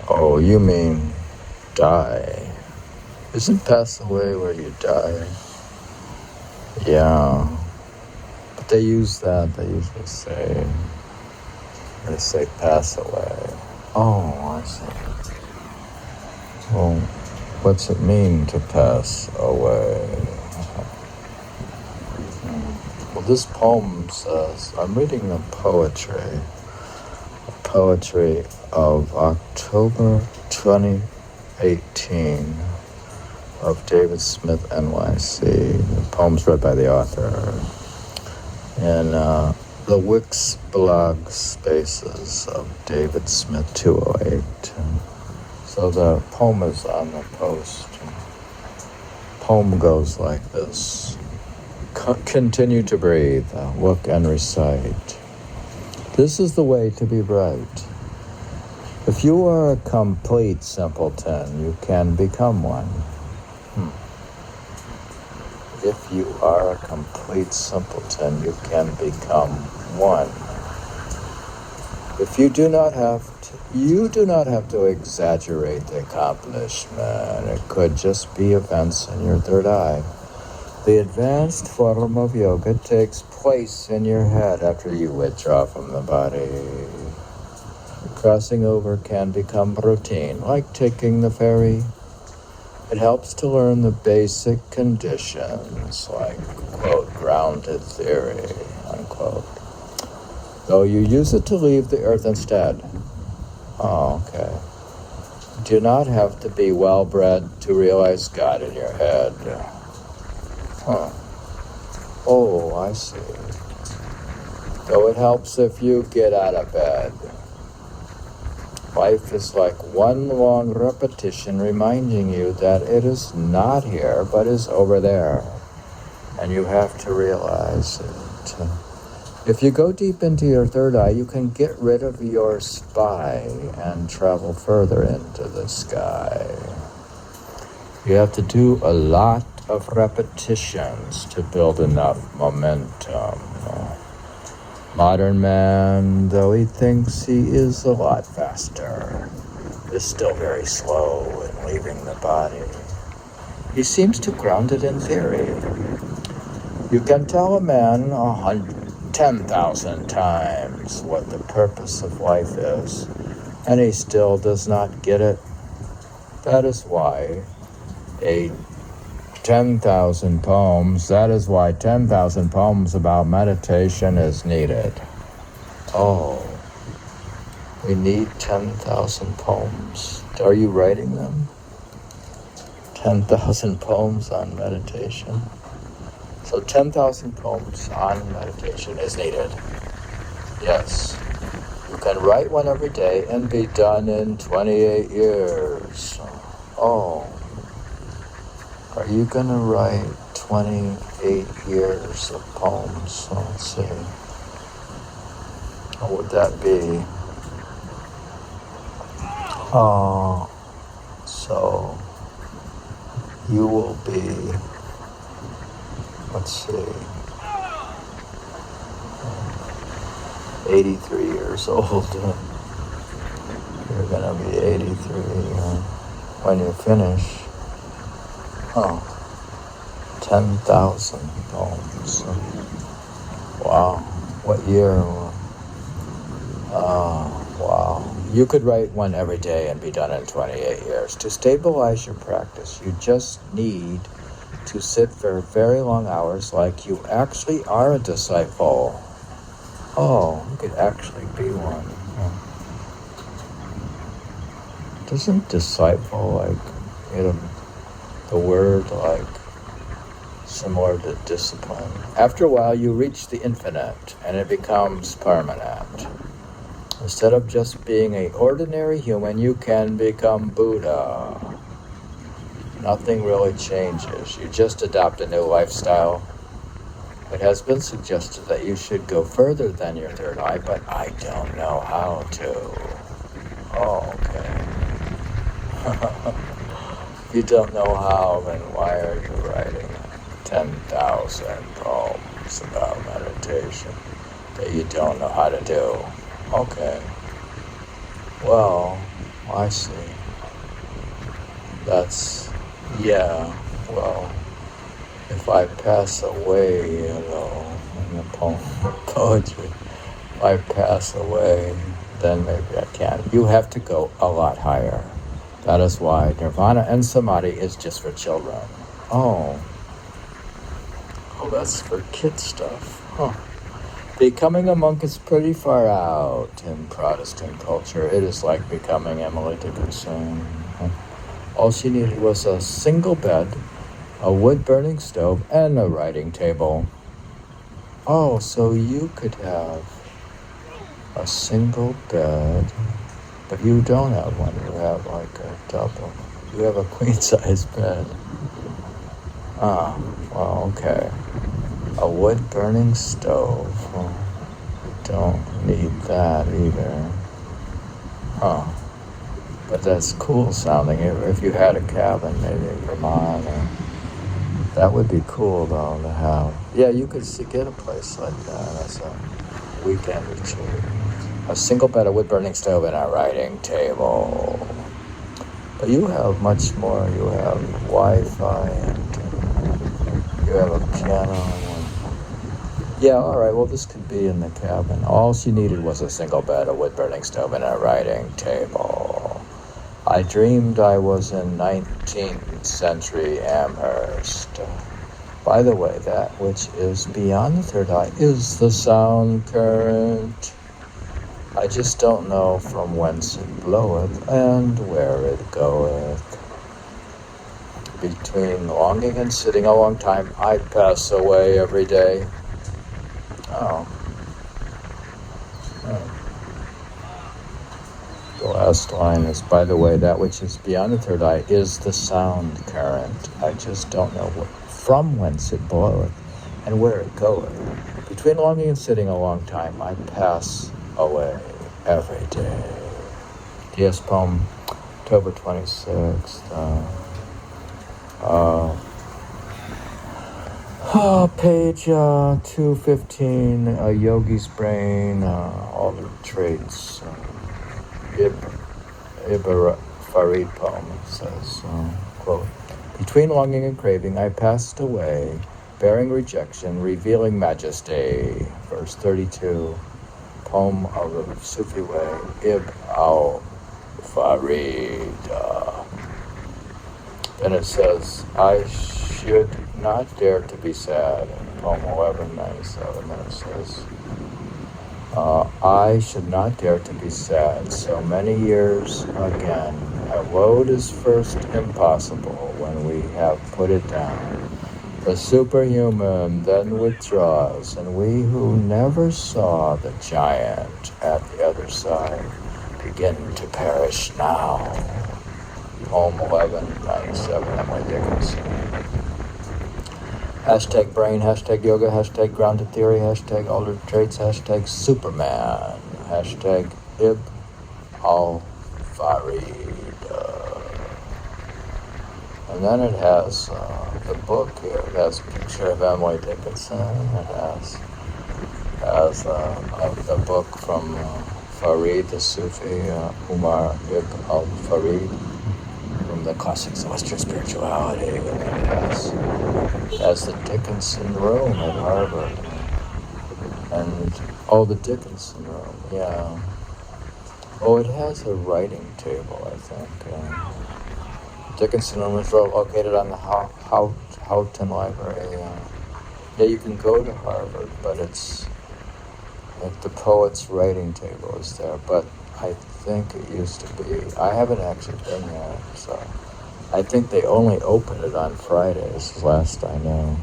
Oh, you mean die. Isn't pass away where you die? Yeah. But they use that, they usually say, they say pass away. Oh, I see. Well, what's it mean to pass away? Well, this poem says, I'm reading the poetry of October 2018 of David Smith, NYC. The poem's read by the author. In the Wix blog spaces of David Smith 208. So the poem is on the post. Poem goes like this. Continue to breathe, look and recite. This is the way to be bright. If you are a complete simpleton, you can become one. If you are a complete simpleton, you can become one. If you do not have to exaggerate the accomplishment. It could just be events in your third eye. The advanced form of yoga takes place in your head after you withdraw from the body. Crossing over can become routine, like taking the ferry. It helps to learn the basic conditions, like, quote, grounded theory, unquote. Though you use it to leave the earth instead. Oh, okay. Do not have to be well-bred to realize God in your head. Huh. Oh, I see. Though it helps if you get out of bed. Life is like one long repetition reminding you that it is not here, but is over there. And you have to realize it. If you go deep into your third eye, you can get rid of your spy and travel further into the sky. You have to do a lot of repetitions to build enough momentum. Modern man, though he thinks he is a lot faster, is still very slow in leaving the body. He seems too grounded in theory. You can tell a man 10,000 times what the purpose of life is, and he still does not get it. That is why 10,000 poems about meditation is needed. Oh, we need 10,000 poems. Are you writing them? 10,000 poems on meditation. So 10,000 poems on meditation is needed. Yes. You can write one every day and be done in 28 years. Oh. Are you going to write 28 years of poems? Let's see. What would that be? So you will be, let's see, 83 years old. You're going to be 83 when you finish. 10,000 poems. Wow. What year? Wow. You could write one every day and be done in 28 years. To stabilize your practice, you just need to sit for very long hours like you actually are a disciple. Oh, you could actually be one. Doesn't disciple, the word similar to discipline? After a while, you reach the infinite, and it becomes permanent. Instead of just being an ordinary human, you can become Buddha. Nothing really changes. You just adopt a new lifestyle. It has been suggested that you should go further than your third eye, but I don't know how to. Oh, okay. You don't know how, then why are you writing 10,000 poems about meditation that you don't know how to do? Okay. Well, I see. That's, yeah, well, if I pass away, in the poetry, if I pass away, then maybe I can. You have to go a lot higher. That is why Nirvana and Samadhi is just for children. Oh, that's for kid stuff. Huh. Becoming a monk is pretty far out in Protestant culture. It is like becoming Emily Dickinson. All she needed was a single bed, a wood-burning stove, and a writing table. Oh, so you could have a single bed, but you don't have one. You have like a double. You have a queen-size bed. Ah, well, okay. A wood-burning stove. Oh, don't need that either. Huh. But that's cool sounding. If you had a cabin, maybe in Vermont, that would be cool though to have. Yeah, you could get a place like that as a weekend retreat. A single bed, a wood-burning stove, and a writing table. But you have much more. You have Wi-Fi, and you have a piano. Yeah, all right, well, this could be in the cabin. All she needed was a single bed, a wood-burning stove, and a writing table. I dreamed I was in 19th century Amherst. By the way, that which is beyond the third eye is the sound current. I just don't know from whence it bloweth and where it goeth. Between longing and sitting a long time, I pass away every day. Oh. The last line is, by the way, that which is beyond the third eye is the sound current. I just don't know from whence it bloweth and where it goeth. Between longing and sitting a long time, I pass away every day. DS poem, October 26th. Page 215, a yogi's brain, all the traits. Ibn Farid poem says, quote, between longing and craving I passed away, bearing rejection, revealing majesty. Verse 32, poem of the Sufi way, Ibn al-Farid. Then it says, I should not dare to be sad. Poem 1197. Then it says, I should not dare to be sad. So many years again. A woe is first impossible when we have put it down. The superhuman then withdraws, and we who never saw the giant at the other side begin to perish now. Poem 1197, Emily Dickinson. Hashtag brain, hashtag yoga, hashtag grounded theory, hashtag altered traits, hashtag Superman, hashtag Ibn al-Farid. And then it has the book here. It has a picture of Emily Dickinson. It has the book from Farid, the Sufi, Umar Ibn al-Farid, from the Classics of Western Spirituality. And it has the Dickinson Room at Harvard. And, the Dickinson Room, yeah. Oh, it has a writing table, I think. Dickinson Room is located on the Houghton Library. Yeah, you can go to Harvard, but it's like the poet's writing table is there. But I think it used to be. I haven't actually been there, so I think they only open it on Fridays, last I know.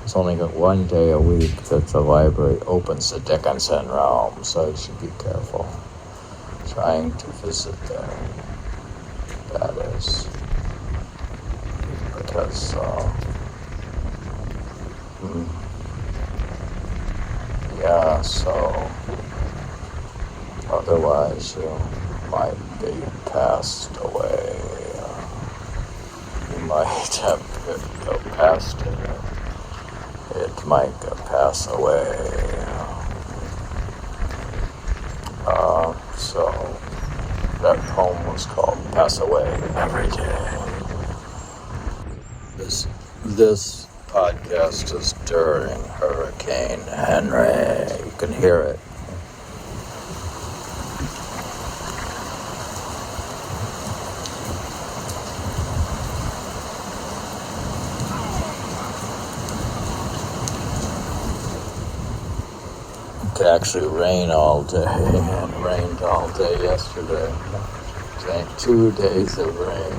It's only got one day a week that the library opens the Dickinson Room, so you should be careful trying to visit there. That is. Because, yeah, so otherwise you might be passed away. You might have to go past it. It might pass away. So That poem was called Pass Away Every Day. This podcast is during Hurricane Henry. You can hear it. It could actually rain all day, and rained all day yesterday. 2 days of rain.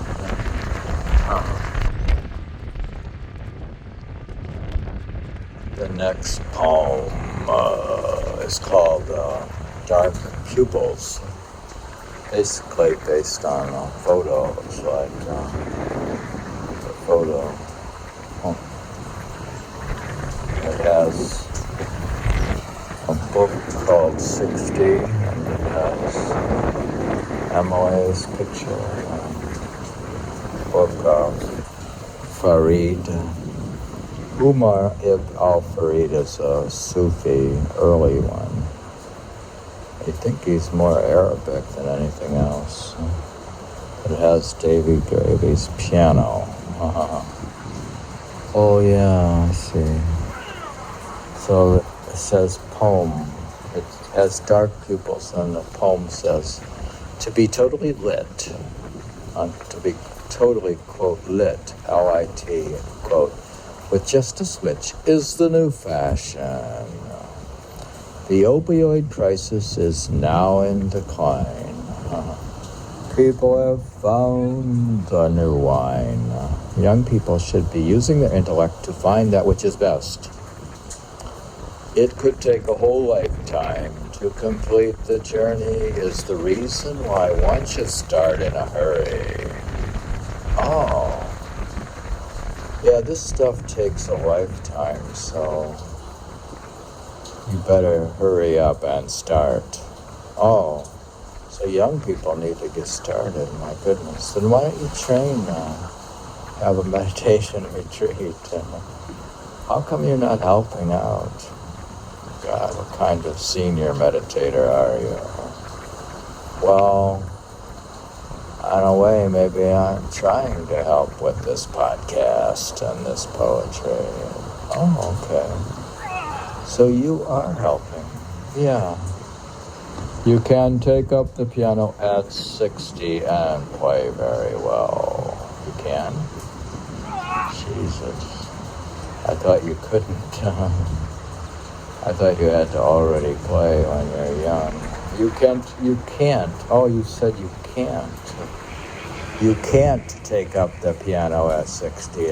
The next poem is called Dark Pupils. Basically based on photos, like the photo. It has a book called 60, and it has Emily's picture, book of Farid. Umar ibn al-Farid is a Sufi, early one. I think he's more Arabic than anything else. It has Davy Gravy's piano. Oh yeah, I see. So it says poem. It has dark pupils, and the poem says, to be totally lit, to be totally, quote, lit, L-I-T, quote, with just a switch is the new fashion. The opioid crisis is now in decline. People have found the new wine. Young people should be using their intellect to find that which is best. It could take a whole lifetime to complete the journey is the reason why one should start in a hurry. Oh. Yeah, this stuff takes a lifetime, so you better hurry up and start. Oh, so young people need to get started, my goodness. Then why don't you train, have a meditation retreat? And how come you're not helping out? God, what kind of senior meditator are you? Well, in a way, maybe I'm trying to help with this podcast and this poetry. Oh, okay. So you are helping. Yeah. You can take up the piano at 60 and play very well. You can? Jesus. I thought you couldn't. I thought you had to already play when you're young. You can't. Oh, you said you can't. You can't take up the piano at 60